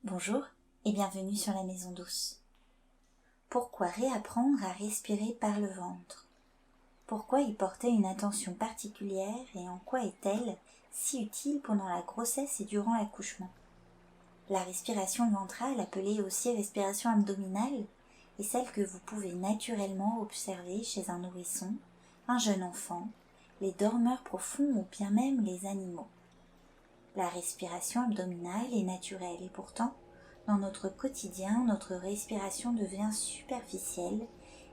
Bonjour et bienvenue sur la Maison Douce. Pourquoi réapprendre à respirer par le ventre? Pourquoi y porter une attention particulière et en quoi est-elle si utile pendant la grossesse et durant l'accouchement? La respiration ventrale, appelée aussi respiration abdominale, est celle que vous pouvez naturellement observer chez un nourrisson, un jeune enfant, les dormeurs profonds ou bien même les animaux. La respiration abdominale est naturelle et pourtant, dans notre quotidien, notre respiration devient superficielle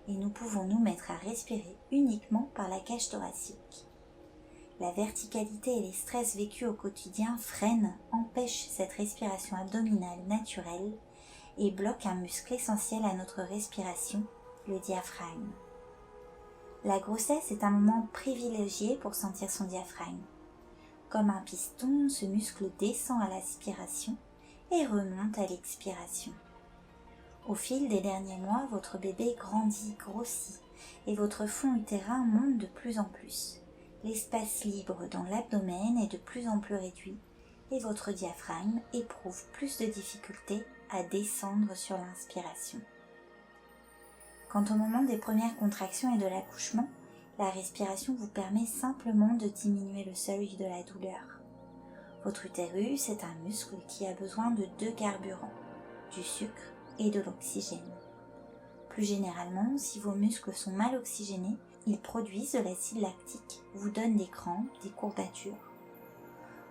et nous pouvons nous mettre à respirer uniquement par la cage thoracique. La verticalité et les stress vécus au quotidien freinent, empêchent cette respiration abdominale naturelle et bloquent un muscle essentiel à notre respiration, le diaphragme. La grossesse est un moment privilégié pour sentir son diaphragme. Comme un piston, ce muscle descend à l'aspiration et remonte à l'expiration. Au fil des derniers mois, votre bébé grandit, grossit et votre fond utérin monte de plus en plus. L'espace libre dans l'abdomen est de plus en plus réduit et votre diaphragme éprouve plus de difficultés à descendre sur l'inspiration. Quant au moment des premières contractions et de l'accouchement, la respiration vous permet simplement de diminuer le seuil de la douleur. Votre utérus est un muscle qui a besoin de deux carburants, du sucre et de l'oxygène. Plus généralement, si vos muscles sont mal oxygénés, ils produisent de l'acide lactique, vous donnent des crampes, des courbatures.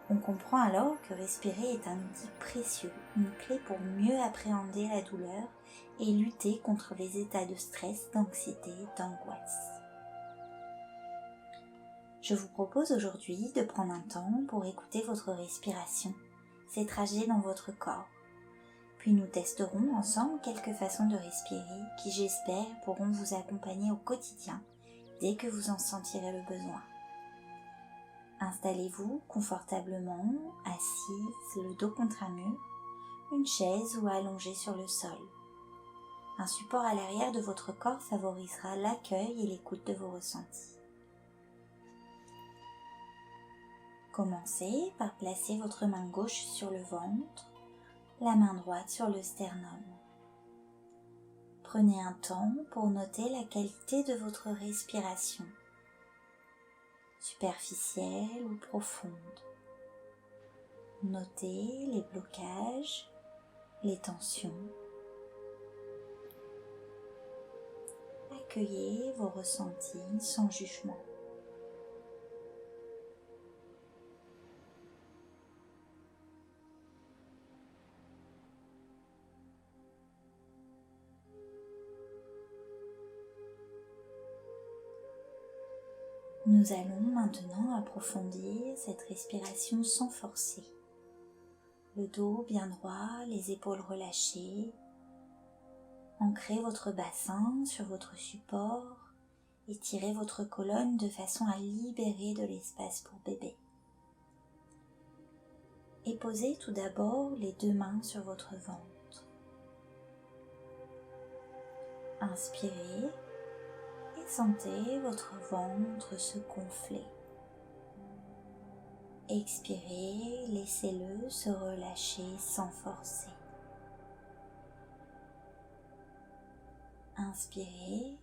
On comprend alors que respirer est un outil précieux, une clé pour mieux appréhender la douleur et lutter contre les états de stress, d'anxiété, d'angoisse. Je vous propose aujourd'hui de prendre un temps pour écouter votre respiration, ses trajets dans votre corps. Puis nous testerons ensemble quelques façons de respirer qui, j'espère, pourront vous accompagner au quotidien dès que vous en sentirez le besoin. Installez-vous confortablement, assise, le dos contre un mur, une chaise ou allongée sur le sol. Un support à l'arrière de votre corps favorisera l'accueil et l'écoute de vos ressentis. Commencez par placer votre main gauche sur le ventre, la main droite sur le sternum. Prenez un temps pour noter la qualité de votre respiration, superficielle ou profonde. Notez les blocages, les tensions. Accueillez vos ressentis sans jugement. Nous allons maintenant approfondir cette respiration sans forcer. Le dos bien droit, les épaules relâchées. Ancrez votre bassin sur votre support et tirez votre colonne de façon à libérer de l'espace pour bébé. Et posez tout d'abord les deux mains sur votre ventre. Inspirez. Et sentez votre ventre se gonfler. Expirez, laissez-le se relâcher sans forcer. Inspirez,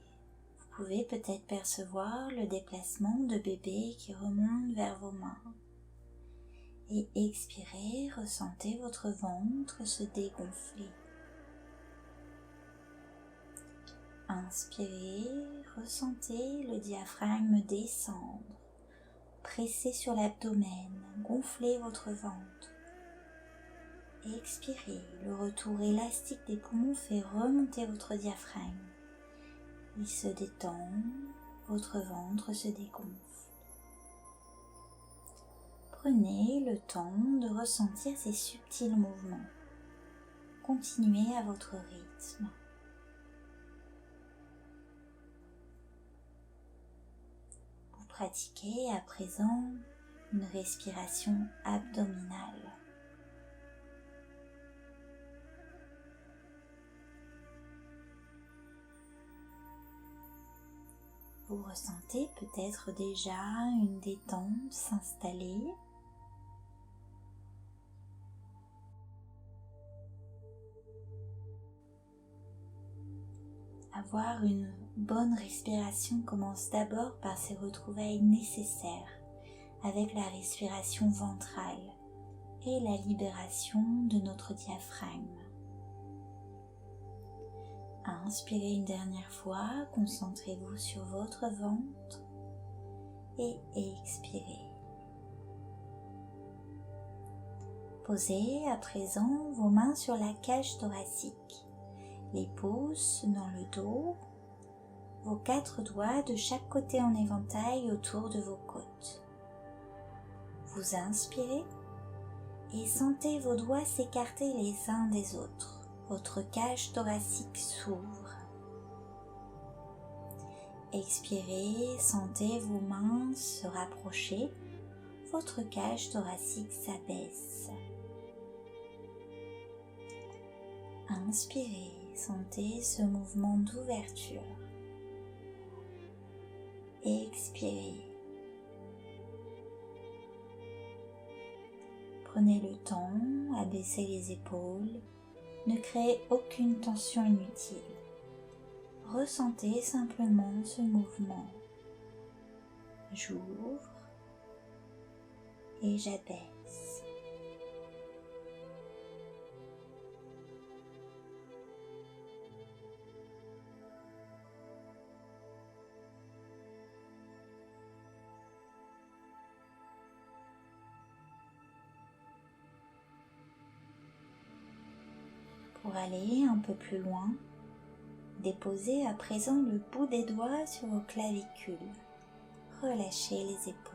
vous pouvez peut-être percevoir le déplacement de bébé qui remonte vers vos mains. Et expirez, ressentez votre ventre se dégonfler. Inspirez, ressentez le diaphragme descendre, pressez sur l'abdomen, gonflez votre ventre. Expirez, le retour élastique des poumons fait remonter votre diaphragme. Il se détend, votre ventre se dégonfle. Prenez le temps de ressentir ces subtils mouvements. Continuez à votre rythme. Pratiquez à présent une respiration abdominale. Vous ressentez peut-être déjà une détente s'installer. Avoir une bonne respiration commence d'abord par ces retrouvailles nécessaires avec la respiration ventrale et la libération de notre diaphragme. Inspirez une dernière fois, concentrez-vous sur votre ventre et expirez. Posez à présent vos mains sur la cage thoracique, les pouces dans le dos, vos 4 doigts de chaque côté en éventail autour de vos côtes. Vous inspirez et sentez vos doigts s'écarter les uns des autres. Votre cage thoracique s'ouvre. Expirez, sentez vos mains se rapprocher. Votre cage thoracique s'abaisse. Inspirez, sentez ce mouvement d'ouverture. Expirez. Prenez le temps à baisser les épaules. Ne créez aucune tension inutile. Ressentez simplement ce mouvement. J'ouvre et j'abaisse. Pour aller un peu plus loin, déposez à présent le bout des doigts sur vos clavicules. Relâchez les épaules.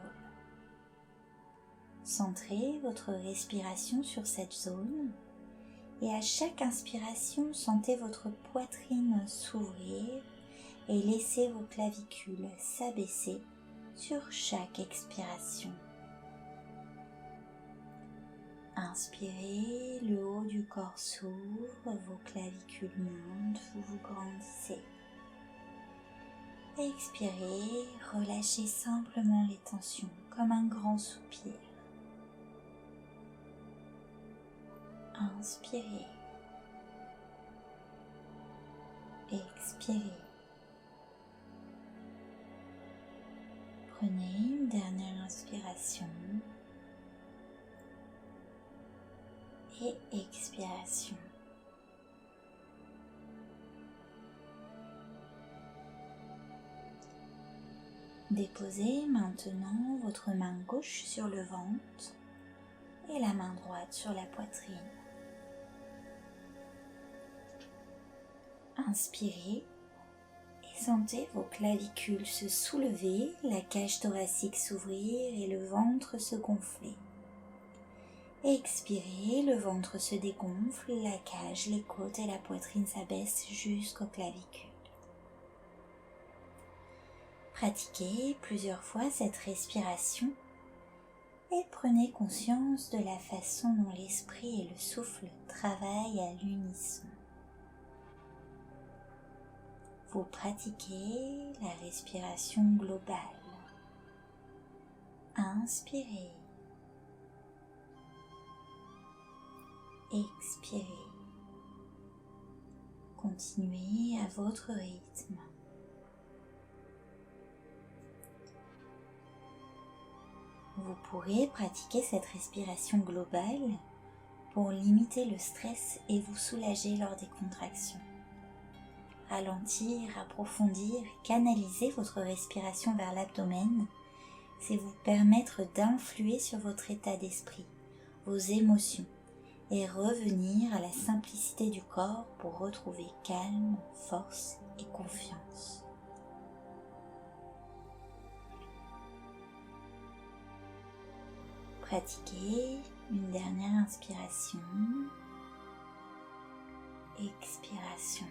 Centrez votre respiration sur cette zone et à chaque inspiration, sentez votre poitrine s'ouvrir et laissez vos clavicules s'abaisser sur chaque expiration. Inspirez, le haut du corps s'ouvre, vos clavicules montent, vous vous grandissez. Expirez, relâchez simplement les tensions comme un grand soupir. Inspirez. Expirez. Prenez une dernière inspiration. Et expiration. Déposez maintenant votre main gauche sur le ventre et la main droite sur la poitrine. Inspirez et sentez vos clavicules se soulever, la cage thoracique s'ouvrir et le ventre se gonfler. Expirez, le ventre se dégonfle, la cage, les côtes et la poitrine s'abaissent jusqu'aux clavicules. Pratiquez plusieurs fois cette respiration et prenez conscience de la façon dont l'esprit et le souffle travaillent à l'unisson. Vous pratiquez la respiration globale. Inspirez. Expirez. Continuez à votre rythme. Vous pourrez pratiquer cette respiration globale pour limiter le stress et vous soulager lors des contractions. Ralentir, approfondir, canaliser votre respiration vers l'abdomen, c'est vous permettre d'influer sur votre état d'esprit, vos émotions, et revenir à la simplicité du corps pour retrouver calme, force et confiance. Pratiquez une dernière inspiration, expiration.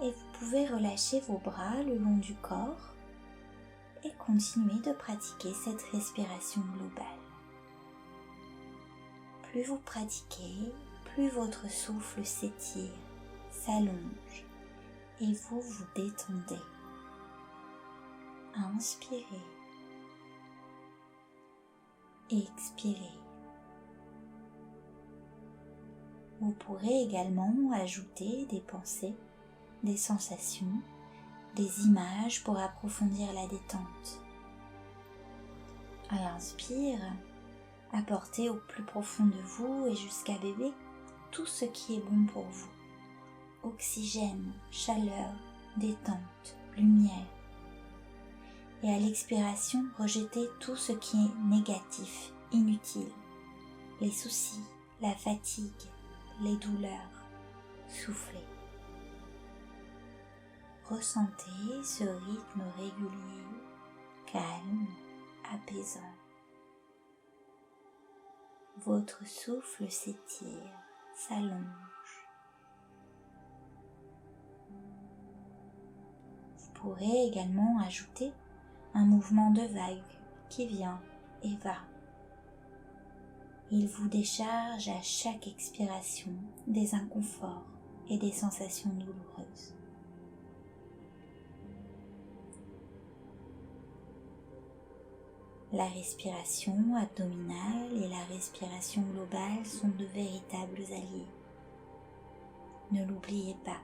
Et vous pouvez relâcher vos bras le long du corps et continuer de pratiquer cette respiration globale. Plus vous pratiquez, plus votre souffle s'étire, s'allonge et vous vous détendez. Inspirez. Expirez. Vous pourrez également ajouter des pensées, des sensations, des images pour approfondir la détente. À l'inspire, apportez au plus profond de vous et jusqu'à bébé tout ce qui est bon pour vous. Oxygène, chaleur, détente, lumière. Et à l'expiration, rejetez tout ce qui est négatif, inutile. Les soucis, la fatigue, les douleurs. Soufflez. Ressentez ce rythme régulier, calme, apaisant. Votre souffle s'étire, s'allonge. Vous pourrez également ajouter un mouvement de vague qui vient et va. Il vous décharge à chaque expiration des inconforts et des sensations douloureuses. La respiration abdominale et la respiration globale sont de véritables alliés. Ne l'oubliez pas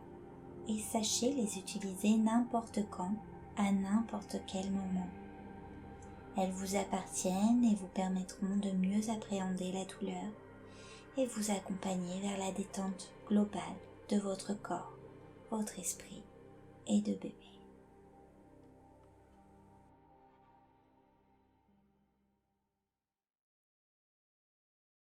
et sachez les utiliser n'importe quand, à n'importe quel moment. Elles vous appartiennent et vous permettront de mieux appréhender la douleur et vous accompagner vers la détente globale de votre corps, votre esprit et de bébé.